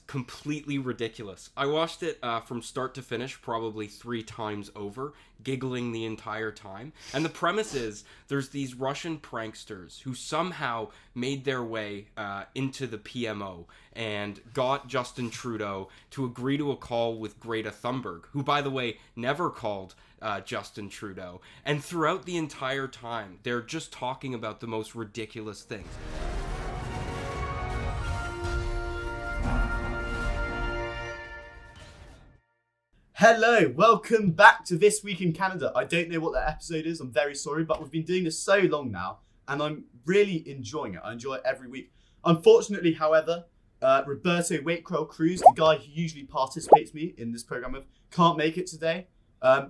completely ridiculous. I watched it from start to finish probably 3 times over, giggling the entire time. And the premise is there's these Russian pranksters who somehow made their way into the PMO and got Justin Trudeau to agree to a call with Greta Thunberg, who, by the way, never called Justin Trudeau. And throughout the entire time, they're just talking about the most ridiculous things. Hello, welcome back to This Week in Canada. I don't know what that episode is, I'm very sorry, but we've been doing this so long now, and I'm really enjoying it. I enjoy it every week. Unfortunately, however, Roberto Wakeroll Cruz, the guy who usually participates with me in this program with, can't make it today.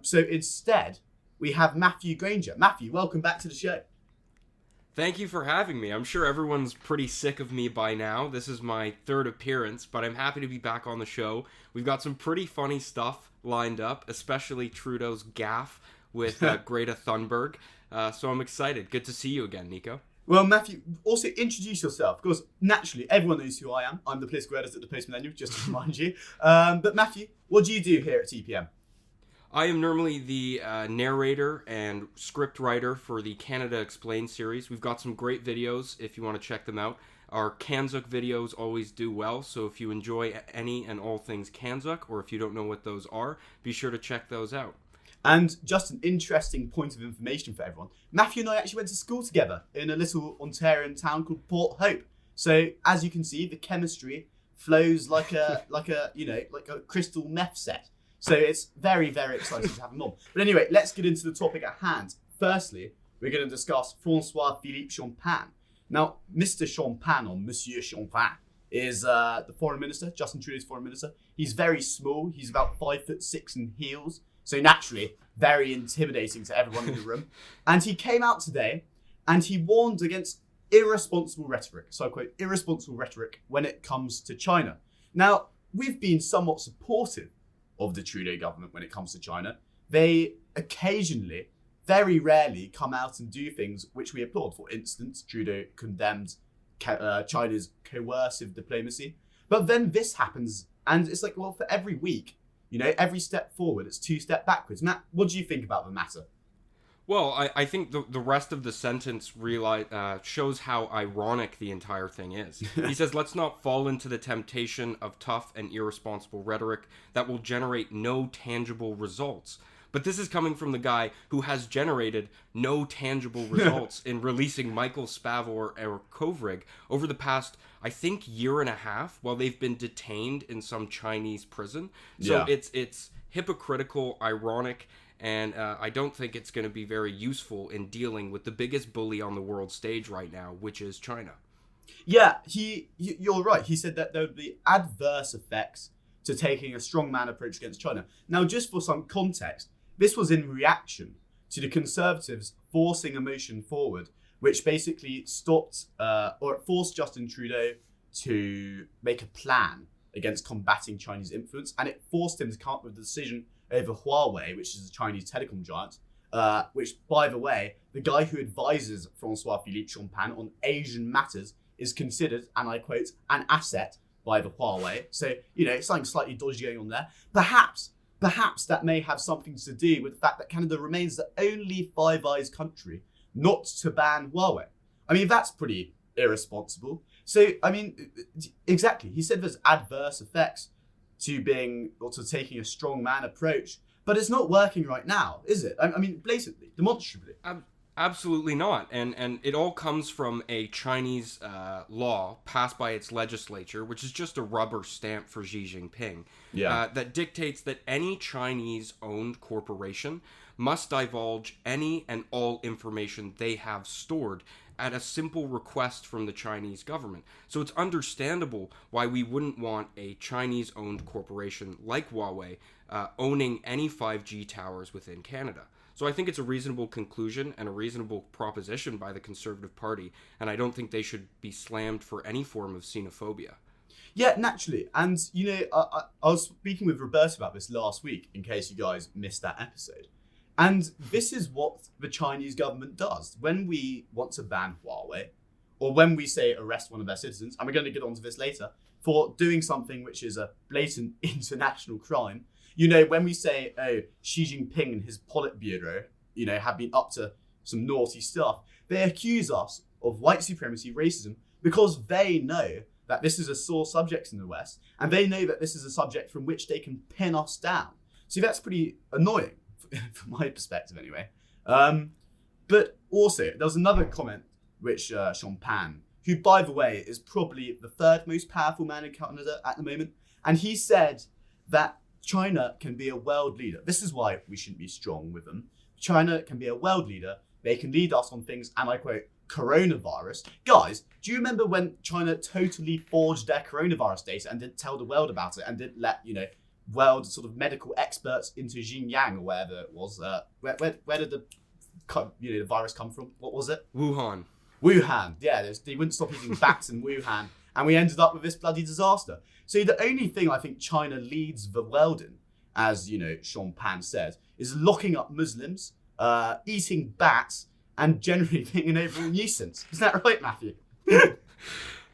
So instead, we have Matthew Grainger. Matthew, welcome back to the show. Thank you for having me. I'm sure everyone's pretty sick of me by now. This is my 3rd appearance, but I'm happy to be back on the show. We've got some pretty funny stuff lined up, especially Trudeau's gaffe with Greta Thunberg. So I'm excited. Good to see you again, Nico. Well, Matthew, also introduce yourself, because naturally, everyone knows who I am. I'm the political editor at the Post Millennial, just to remind you. But Matthew, what do you do here at TPM? I am normally the narrator and script writer for the Canada Explained series. We've got some great videos if you want to check them out. Our Kanzuk videos always do well, so if you enjoy any and all things Kanzuk, or if you don't know what those are, be sure to check those out. And just an interesting point of information for everyone. Matthew and I actually went to school together in a little Ontarian town called Port Hope. So as you can see, the chemistry flows like a crystal meth set. So it's very, very exciting to have him on. But anyway, let's get into the topic at hand. Firstly, we're going to discuss François-Philippe Champagne. Now, Mr. Champagne, or Monsieur Champagne, is the foreign minister, Justin Trudeau's foreign minister. He's very small. He's about 5'6" in heels. So naturally, very intimidating to everyone in the room. And he came out today and he warned against irresponsible rhetoric. So I quote, irresponsible rhetoric when it comes to China. Now, we've been somewhat supportive of the Trudeau government when it comes to China. They occasionally, very rarely, come out and do things which we applaud. For instance, Trudeau condemned China's coercive diplomacy. But then this happens, and it's like, well, for every week, every step forward, it's 2 steps backwards. Matt, what do you think about the matter? Well, I think the rest of the sentence shows how ironic the entire thing is. He says, let's not fall into the temptation of tough and irresponsible rhetoric that will generate no tangible results. But this is coming from the guy who has generated no tangible results in releasing Michael Spavor or Kovrig over the past, I think, year and a half while they've been detained in some Chinese prison. So it's hypocritical, ironic, and I don't think it's going to be very useful in dealing with the biggest bully on the world stage right now, which is China. Yeah, you're right. He said that there would be adverse effects to taking a strongman approach against China. Now, just for some context, this was in reaction to the Conservatives forcing a motion forward, which basically stopped or forced Justin Trudeau to make a plan against combating Chinese influence, and it forced him to come up with a decision over Huawei, which is a Chinese telecom giant, which, by the way, the guy who advises François-Philippe Champagne on Asian matters is considered, and I quote, an asset by the Huawei. So, something slightly dodgy going on there. Perhaps that may have something to do with the fact that Canada remains the only Five Eyes country not to ban Huawei. I mean, that's pretty irresponsible. So, I mean, exactly. He said there's adverse effects to taking a strong man approach, but it's not working right now, is it? I mean, blatantly, demonstrably. Absolutely not. And it all comes from a Chinese law passed by its legislature, which is just a rubber stamp for Xi Jinping, that dictates that any Chinese-owned corporation must divulge any and all information they have stored at a simple request from the Chinese government. So it's understandable why we wouldn't want a Chinese-owned corporation like Huawei owning any 5G towers within Canada. So I think it's a reasonable conclusion and a reasonable proposition by the Conservative Party, and I don't think they should be slammed for any form of xenophobia. Yeah, naturally. And, I was speaking with Roberta about this last week, in case you guys missed that episode. And this is what the Chinese government does. When we want to ban Huawei, or when we say arrest one of their citizens, and we're going to get onto this later, for doing something which is a blatant international crime. You know, when we say, oh, Xi Jinping and his Politburo, you know, have been up to some naughty stuff, they accuse us of white supremacy, racism, because they know that this is a sore subject in the West, and they know that this is a subject from which they can pin us down. See, that's pretty annoying, from my perspective anyway. But also, there was another comment which Sean Pan, who, by the way, is probably the third most powerful man in Canada at the moment, and he said that China can be a world leader. This is why we shouldn't be strong with them. China can be a world leader. They can lead us on things, and I quote, coronavirus. Guys, do you remember when China totally forged their coronavirus data and didn't tell the world about it and didn't let, you know, world sort of medical experts into Xinjiang or wherever it was? Where did the virus come from? What was it? Wuhan. Yeah, they wouldn't stop eating bats in Wuhan, and we ended up with this bloody disaster. So the only thing I think China leads the world in, as you know, Sean Pan said, is locking up Muslims, eating bats, and generally being an overall nuisance. Is that right, Matthew?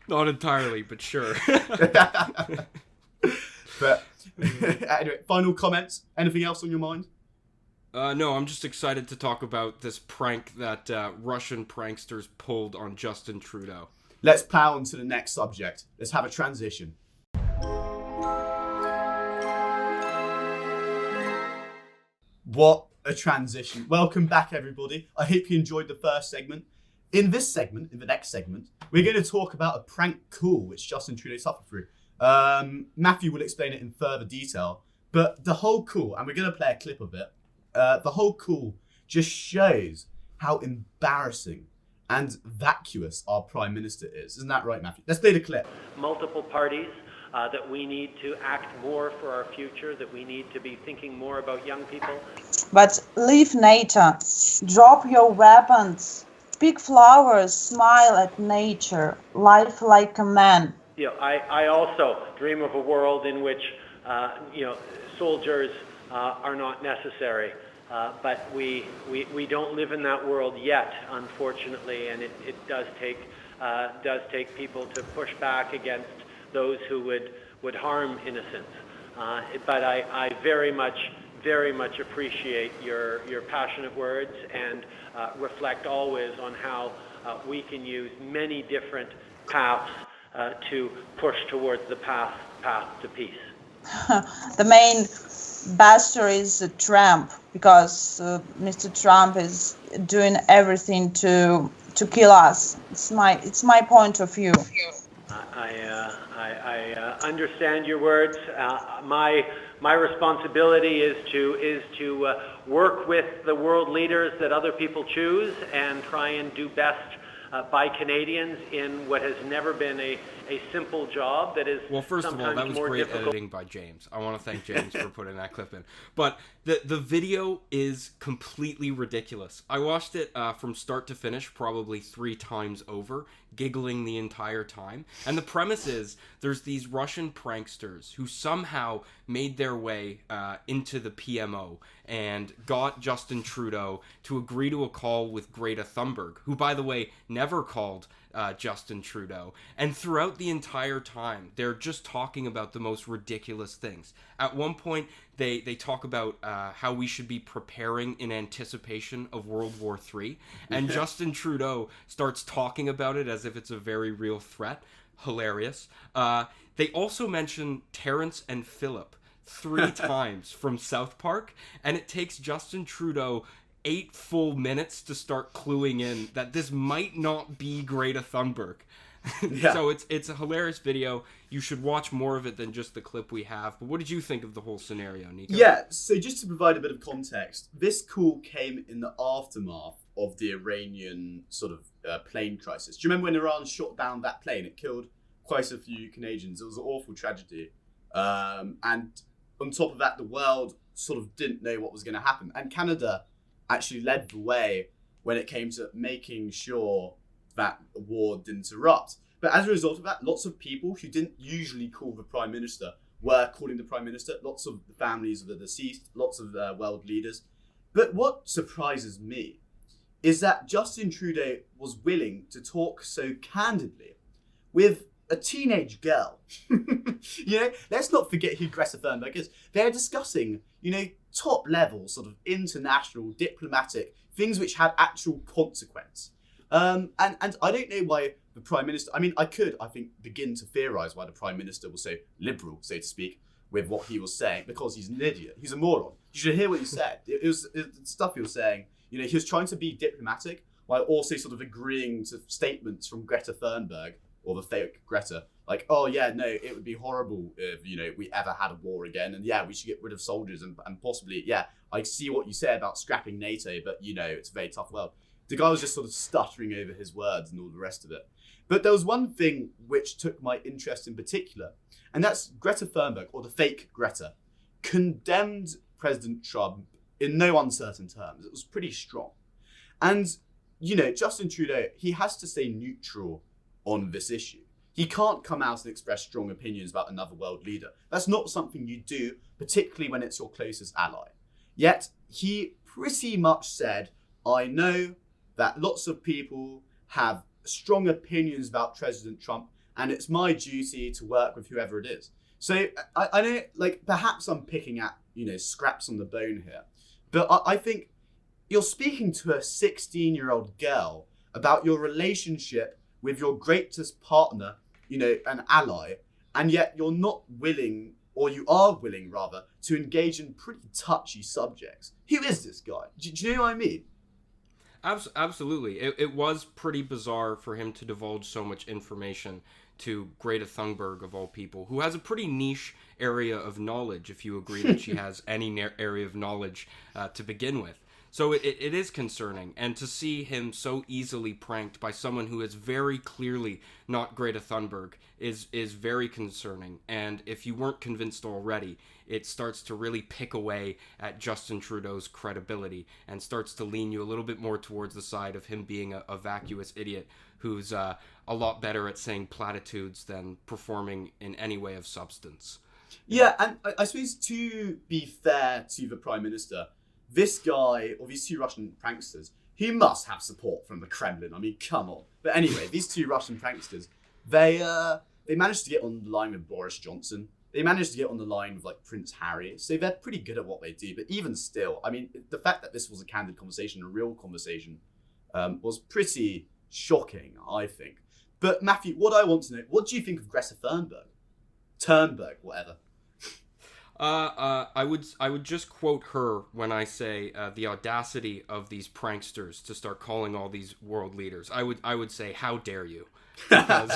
Not entirely, but sure. But anyway, final comments. Anything else on your mind? No, I'm just excited to talk about this prank that Russian pranksters pulled on Justin Trudeau. Let's plow on to the next subject. Let's have a transition. What a transition. Welcome back, everybody. I hope you enjoyed the first segment. In this segment, in the next segment, we're going to talk about a prank call which Justin Trudeau suffered through. Matthew will explain it in further detail, but the whole call, and we're going to play a clip of it, the whole call just shows how embarrassing and vacuous our Prime Minister is. Isn't that right, Matthew? Let's play the clip. Multiple parties, that we need to act more for our future, that we need to be thinking more about young people. But leave NATO. Drop your weapons. Pick flowers. Smile at nature. Life like a man. You know, I also dream of a world in which, soldiers are not necessary. But we don't live in that world yet, unfortunately, and it does take people to push back against those who would harm innocents. But I very much appreciate your passionate words and reflect always on how we can use many different paths to push towards the path to peace. The main bastard is Trump, because Mr. Trump is doing everything to kill us. It's my point of view. I understand your words. My responsibility is to work with the world leaders that other people choose and try and do best by Canadians in what has never been a simple job that is. Well, first of all, that was great editing by James. I want to thank James for putting that clip in. But the video is completely ridiculous. I watched it from start to finish probably 3 times over, giggling the entire time. And the premise is there's these Russian pranksters who somehow made their way into the PMO and got Justin Trudeau to agree to a call with Greta Thunberg, who, by the way, never called Justin Trudeau. And throughout the entire time, they're just talking about the most ridiculous things. At one point, they talk about how we should be preparing in anticipation of World War III. And Justin Trudeau starts talking about it as if it's a very real threat. Hilarious. They also mention Terrence and Phillip 3 times from South Park. And it takes Justin Trudeau 8 full minutes to start cluing in that this might not be Greta Thunberg. Yeah. So it's a hilarious video. You should watch more of it than just the clip we have. But what did you think of the whole scenario, Nico? Yeah, so just to provide a bit of context, this call came in the aftermath of the Iranian sort of plane crisis. Do you remember when Iran shot down that plane? It killed quite a few Canadians. It was an awful tragedy. And on top of that, the world sort of didn't know what was going to happen. And Canada actually led the way when it came to making sure that the war didn't erupt. But as a result of that, lots of people who didn't usually call the Prime Minister were calling the Prime Minister, lots of the families of the deceased, lots of world leaders. But what surprises me is that Justin Trudeau was willing to talk so candidly with a teenage girl. Let's not forget who Greta Thunberg is. They're discussing, top level sort of international diplomatic things which had actual consequence. And I don't know why the Prime Minister, I think, begin to theorise why the Prime Minister was so liberal, so to speak, with what he was saying, because he's an idiot. He's a moron. You should hear what he said. It was stuff he was saying. He was trying to be diplomatic while also sort of agreeing to statements from Greta Thunberg, or the fake Greta, like, oh yeah, no, it would be horrible if, we ever had a war again, and yeah, we should get rid of soldiers, and possibly, yeah, I see what you say about scrapping NATO, but it's a very tough world. The guy was just sort of stuttering over his words and all the rest of it. But there was one thing which took my interest in particular, and that's Greta Thunberg, or the fake Greta, condemned President Trump in no uncertain terms. It was pretty strong. And, Justin Trudeau, he has to stay neutral on this issue. He can't come out and express strong opinions about another world leader. That's not something you do, particularly when it's your closest ally. Yet, he pretty much said, I know that lots of people have strong opinions about President Trump, and it's my duty to work with whoever it is. So, I know, perhaps I'm picking at, scraps on the bone here, but I think you're speaking to a 16-year-old girl about your relationship with your greatest partner, an ally, and yet you're not willing, or you are willing rather, to engage in pretty touchy subjects. Who is this guy? Do you know what I mean? Absolutely. It was pretty bizarre for him to divulge so much information to Greta Thunberg, of all people, who has a pretty niche area of knowledge, if you agree that she has any area of knowledge to begin with. So it is concerning, and to see him so easily pranked by someone who is very clearly not Greta Thunberg is very concerning. And if you weren't convinced already, it starts to really pick away at Justin Trudeau's credibility and starts to lean you a little bit more towards the side of him being a vacuous idiot who's a lot better at saying platitudes than performing in any way of substance. Yeah, and I suppose to be fair to the Prime Minister, this guy, or these two Russian pranksters, he must have support from the Kremlin. I mean, come on. But anyway, these two Russian pranksters, they managed to get on the line with Boris Johnson. They managed to get on the line with Prince Harry. So they're pretty good at what they do. But even still, the fact that this was a candid conversation, a real conversation, was pretty shocking, I think. But Matthew, what I want to know, what do you think of Greta Thunberg? Turnberg, whatever. I would just quote her when I say the audacity of these pranksters to start calling all these world leaders. I would say, how dare you? Because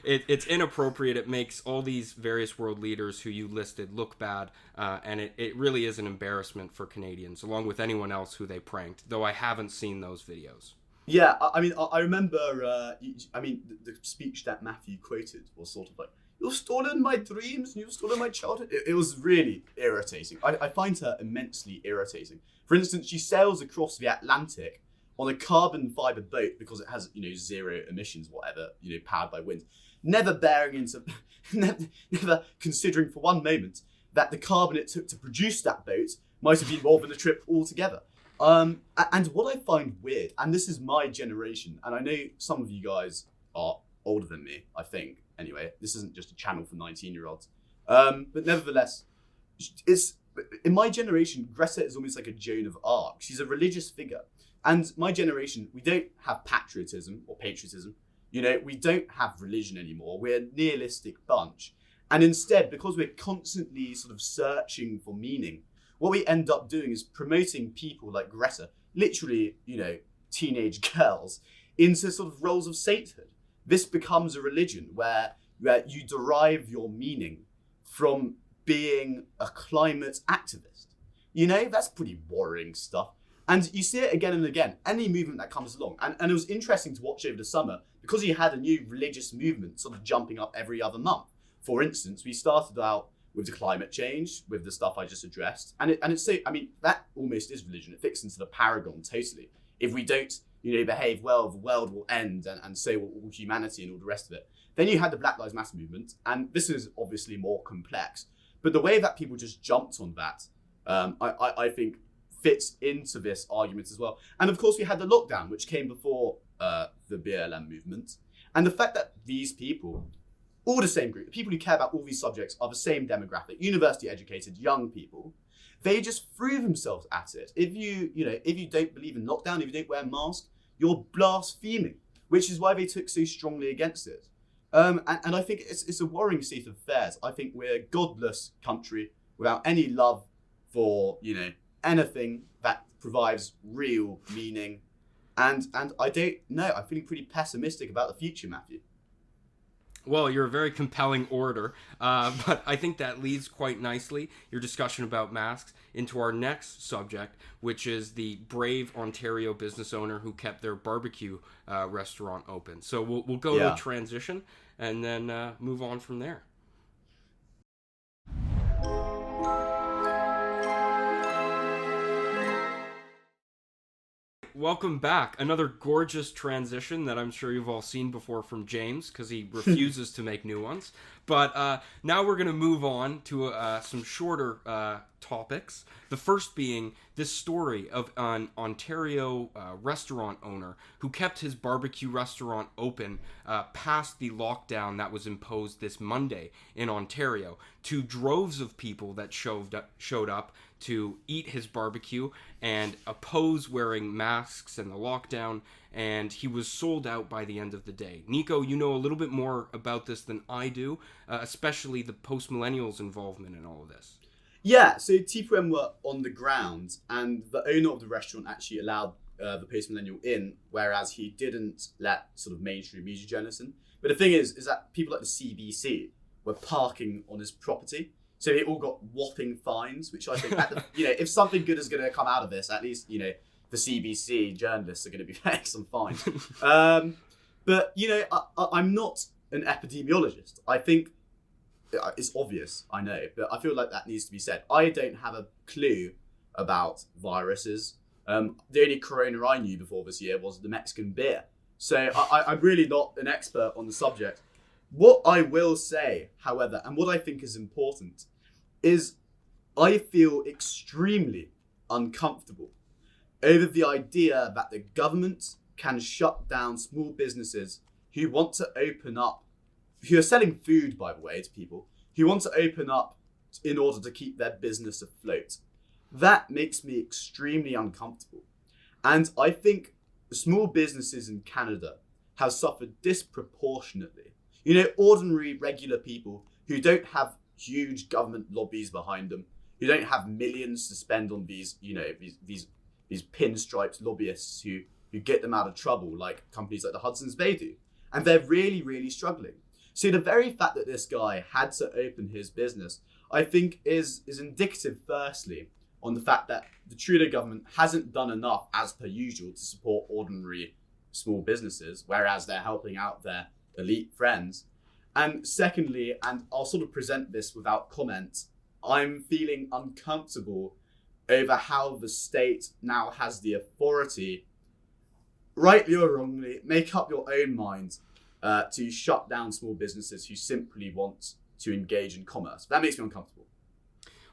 it's inappropriate. It makes all these various world leaders who you listed look bad, and it really is an embarrassment for Canadians, along with anyone else who they pranked, though I haven't seen those videos. Yeah, I remember, the speech that Matthew quoted was sort of like, you've stolen my dreams, you've stolen my childhood. It was really irritating. I find her immensely irritating. For instance, she sails across the Atlantic on a carbon fibre boat because it has, zero emissions, whatever, powered by wind. Never considering for one moment that the carbon it took to produce that boat might have been more than a trip altogether. And what I find weird, and this is my generation, and I know some of you guys are older than me, I think. Anyway, this isn't just a channel for 19-year-olds. But nevertheless, it's in my generation, Greta is almost like a Joan of Arc. She's a religious figure. And my generation, we don't have patriotism or patriotism. We don't have religion anymore. We're a nihilistic bunch. And instead, because we're constantly sort of searching for meaning, what we end up doing is promoting people like Greta, literally, teenage girls, into sort of roles of sainthood. This becomes a religion where you derive your meaning from being a climate activist. That's pretty worrying stuff. And you see it again and again, any movement that comes along. And it was interesting to watch over the summer because you had a new religious movement sort of jumping up every other month. For instance, we started out with the climate change, with the stuff I just addressed. And it's so, that almost is religion. It fits into the paragon totally. If we don't behave well, the world will end, and so will all humanity and all the rest of it. Then you had the Black Lives Matter movement, and this is obviously more complex. But the way that people just jumped on that, I think fits into this argument as well. And of course, we had the lockdown, which came before the BLM movement. And the fact that these people, all the same group, the people who care about all these subjects are the same demographic, university educated, young people, they just threw themselves at it. If you don't believe in lockdown, if you don't wear a mask, you're blaspheming, which is why they took so strongly against it. And I think it's a worrying state of affairs. I think we're a godless country without any love for, anything that provides real meaning. And I don't know, I'm feeling pretty pessimistic about the future, Matthew. Well, you're a very compelling orator, but I think that leads quite nicely, your discussion about masks, into our next subject, which is the brave Ontario business owner who kept their barbecue restaurant open. So we'll go to a transition and then move on from there. Welcome back. Another gorgeous transition that I'm sure you've all seen before from James, because he refuses to make new ones. But now we're going to move on to some shorter topics. The first being this story of an Ontario restaurant owner who kept his barbecue restaurant open past the lockdown that was imposed this Monday in Ontario to droves of people that showed up to eat his barbecue and oppose wearing masks and the lockdown, and he was sold out by the end of the day. Nico, you know a little bit more about this than I do, especially the Post Millennial's involvement in all of this. Yeah, so TPM were on the ground, and the owner of the restaurant actually allowed the Post Millennial in, whereas he didn't let sort of mainstream media journalists in. But the thing is that people like the CBC were parking on his property. So they all got whopping fines, which I think, if something good is going to come out of this, at least, the CBC journalists are going to be paying some fines. But, I'm not an epidemiologist. I think it's obvious, I know, but I feel like that needs to be said. I don't have a clue about viruses. The only corona I knew before this year was the Mexican beer. So I'm really not an expert on the subject. What I will say, however, and what I think is important, is I feel extremely uncomfortable over the idea that the government can shut down small businesses who want to open up, who are selling food, by the way, to people, who want to open up in order to keep their business afloat. That makes me extremely uncomfortable. And I think small businesses in Canada have suffered disproportionately. Ordinary, regular people who don't have huge government lobbies behind them, who don't have millions to spend on these pinstriped lobbyists who get them out of trouble, like companies like the Hudson's Bay do. And they're really, really struggling. So the very fact that this guy had to open his business, I think is indicative, firstly, on the fact that the Trudeau government hasn't done enough, as per usual, to support ordinary small businesses, whereas they're helping out their elite friends. And secondly, and I'll sort of present this without comment, I'm feeling uncomfortable over how the state now has the authority, rightly or wrongly, make up your own mind, to shut down small businesses who simply want to engage in commerce. That makes me uncomfortable.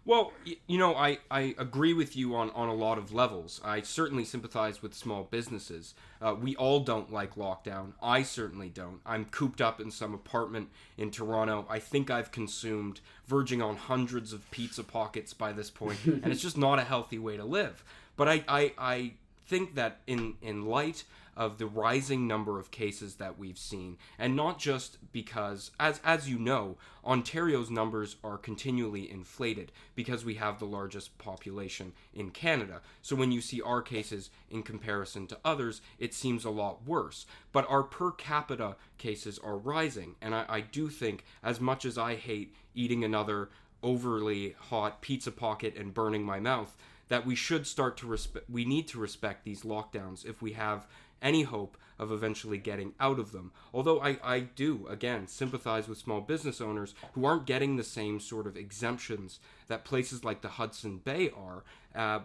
Well, I agree with you on a lot of levels. I certainly sympathize with small businesses. We all don't like lockdown. I certainly don't. I'm cooped up in some apartment in Toronto. I think I've consumed verging on hundreds of pizza pockets by this point, and it's just not a healthy way to live. But I think that in light of the rising number of cases that we've seen, and not just because, as you know, Ontario's numbers are continually inflated because we have the largest population in Canada. So when you see our cases in comparison to others, it seems a lot worse. But our per capita cases are rising, and I do think, as much as I hate eating another overly hot pizza pocket and burning my mouth, that we should start to we need to respect these lockdowns if we have any hope of eventually getting out of them. Although I do, again, sympathize with small business owners who aren't getting the same sort of exemptions that places like the Hudson Bay are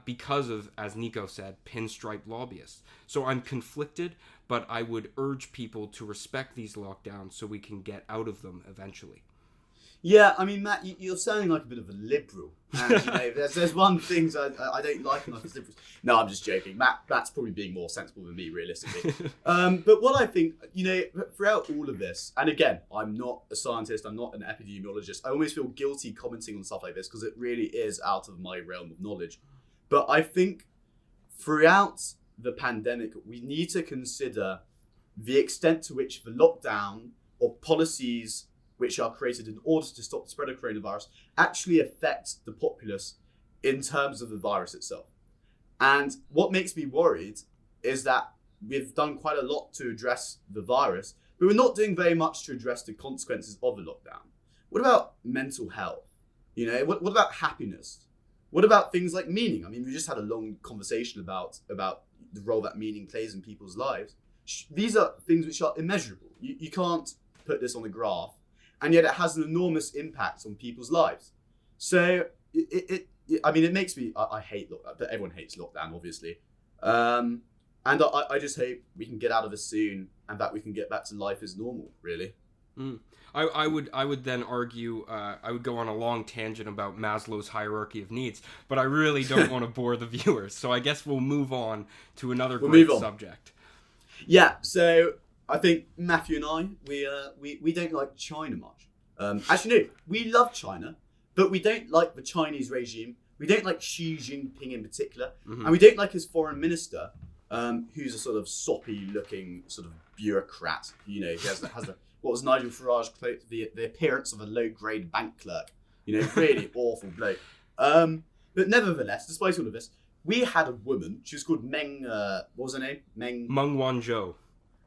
because of, as Nico said, pinstripe lobbyists. So I'm conflicted, but I would urge people to respect these lockdowns so we can get out of them eventually. Yeah, I mean, Matt, you're sounding like a bit of a liberal. And, there's one thing I don't like enough as liberals. No, I'm just joking. Matt's probably being more sensible than me, realistically. But what I think, throughout all of this, and again, I'm not a scientist, I'm not an epidemiologist. I always feel guilty commenting on stuff like this because it really is out of my realm of knowledge. But I think throughout the pandemic, we need to consider the extent to which the lockdown or policies which are created in order to stop the spread of coronavirus actually affect the populace in terms of the virus itself. And what makes me worried is that we've done quite a lot to address the virus, but we're not doing very much to address the consequences of the lockdown. What about mental health? What about happiness? What about things like meaning? I mean, we just had a long conversation about the role that meaning plays in people's lives. These are things which are immeasurable. You can't put this on a graph, and yet it has an enormous impact on people's lives. So it makes me, I hate lockdown, but everyone hates lockdown, obviously. And I just hope we can get out of this soon and that we can get back to life as normal, really. I would then argue, I would go on a long tangent about Maslow's hierarchy of needs, but I really don't want to bore the viewers. So I guess we'll move on to another great subject. Yeah, so I think Matthew and I, we don't like China much. Actually, no, we love China, but we don't like the Chinese regime. We don't like Xi Jinping in particular, and we don't like his foreign minister, who's a sort of soppy-looking sort of bureaucrat. He has what was Nigel Farage quote, the appearance of a low-grade bank clerk. Really awful bloke. But nevertheless, despite all of this, we had a woman. She was called Meng. What was her name? Meng WanZhou.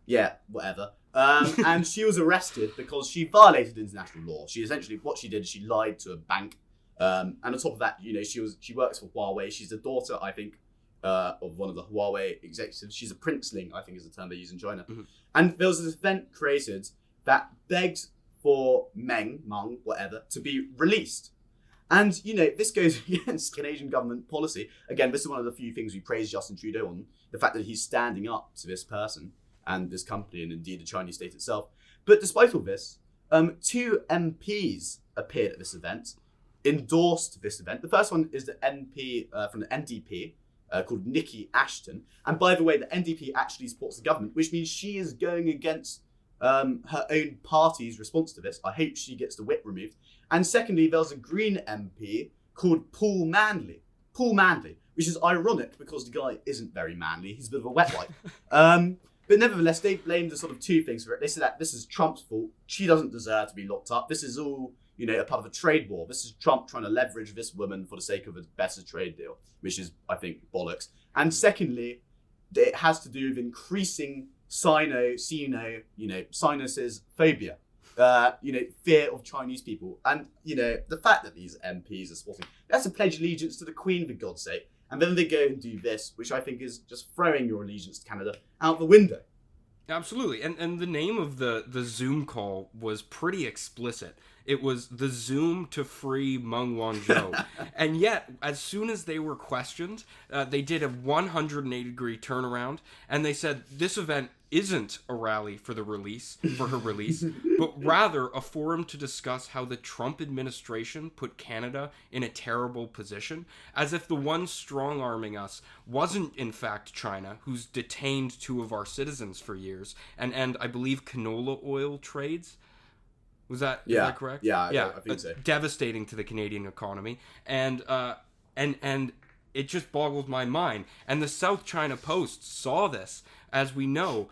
Yeah, whatever. And she was arrested because she violated international law. She essentially, what she did, she lied to a bank. And on top of that, she works for Huawei. She's the daughter, I think, of one of the Huawei executives. She's a princeling, I think is the term they use in China. And there was this event created that begged for Meng, whatever, to be released. And, this goes against Canadian government policy. Again, this is one of the few things we praise Justin Trudeau on, the fact that he's standing up to this person and this company and indeed the Chinese state itself. But despite all this, 2 MPs appeared at this event, endorsed this event. The first one is the MP from the NDP called Nikki Ashton. And by the way, the NDP actually supports the government, which means she is going against her own party's response to this. I hope she gets the whip removed. And secondly, there's a Green MP called Paul Manley, which is ironic because the guy isn't very manly. He's a bit of a wet wipe. But nevertheless, they blamed the sort of 2 things for it. They said that this is Trump's fault. She doesn't deserve to be locked up. This is all, a part of a trade war. This is Trump trying to leverage this woman for the sake of a better trade deal, which is, I think, bollocks. And secondly, it has to do with increasing sinuses phobia. Fear of Chinese people. And, the fact that these MPs are supporting, they have to pledge allegiance to the Queen, for God's sake. And then they go and do this, which I think is just throwing your allegiance to Canada out the window. Absolutely. And the name of the Zoom call was pretty explicit. It was the Zoom to free Meng WanZhou. And yet, as soon as they were questioned, they did a 180-degree turnaround, and they said this event isn't a rally for her release, but rather a forum to discuss how the Trump administration put Canada in a terrible position, as if the one strong-arming us wasn't in fact China, who's detained 2 of our citizens for years, and I believe canola oil trades. Is that correct? Yeah, I think so. Devastating to the Canadian economy, and it just boggled my mind. And the South China Post saw this, as we know,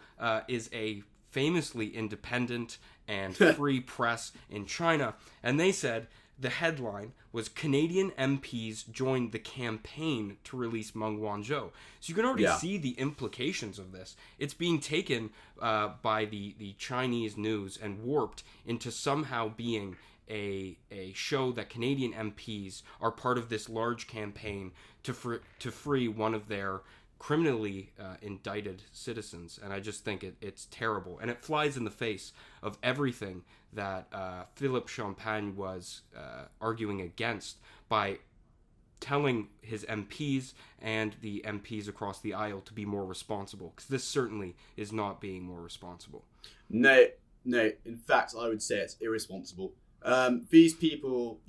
is a famously independent and free press in China, and they said the headline was Canadian MPs joined the campaign to release Meng WanZhou. So you can already see the implications of this. It's being taken by the Chinese news and warped into somehow being a show that Canadian MPs are part of this large campaign to free one of their criminally indicted citizens. And I just think it's terrible. And it flies in the face of everything that Philippe Champagne was arguing against by telling his MPs and the MPs across the aisle to be more responsible. Because this certainly is not being more responsible. No. In fact, I would say it's irresponsible. These people,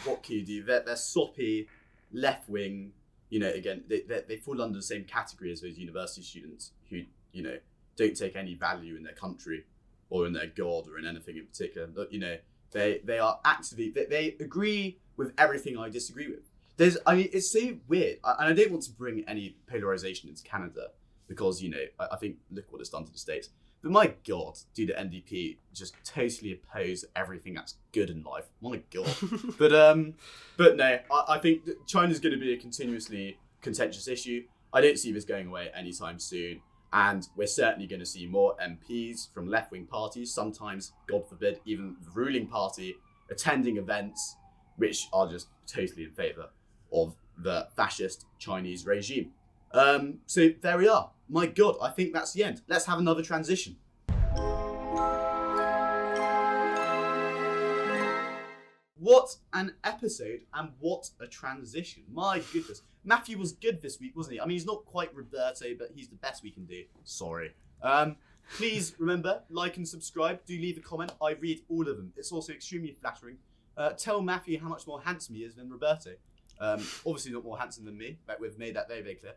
what can you do? They're soppy, left-wing, again, they fall under the same category as those university students who, don't take any value in their country or in their God or in anything in particular. But, they are actively, they agree with everything I disagree with. It's so weird. And I don't want to bring any polarization into Canada because, I think, look what it's done to the States. But my God, do the NDP just totally oppose everything that's good in life. My God. But no, I think that China's going to be a continuously contentious issue. I don't see this going away anytime soon. And we're certainly going to see more MPs from left-wing parties, sometimes, God forbid, even the ruling party, attending events which are just totally in favour of the fascist Chinese regime. So there we are. My God, I think that's the end. Let's have another transition. What an episode and what a transition. My goodness. Matthew was good this week, wasn't he? I mean, he's not quite Roberto, but he's the best we can do. Sorry. Please remember, like and subscribe. Do leave a comment. I read all of them. It's also extremely flattering. Tell Matthew how much more handsome he is than Roberto. Obviously not more handsome than me, but we've made that very, very clear.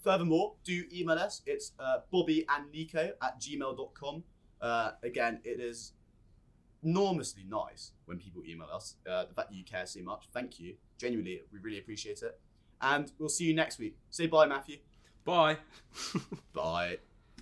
Furthermore, do email us. It's bobbyandnico@gmail.com. Again, it is enormously nice when people email us. The fact that you care so much. Thank you. Genuinely, we really appreciate it. And we'll see you next week. Say bye, Matthew. Bye. Bye.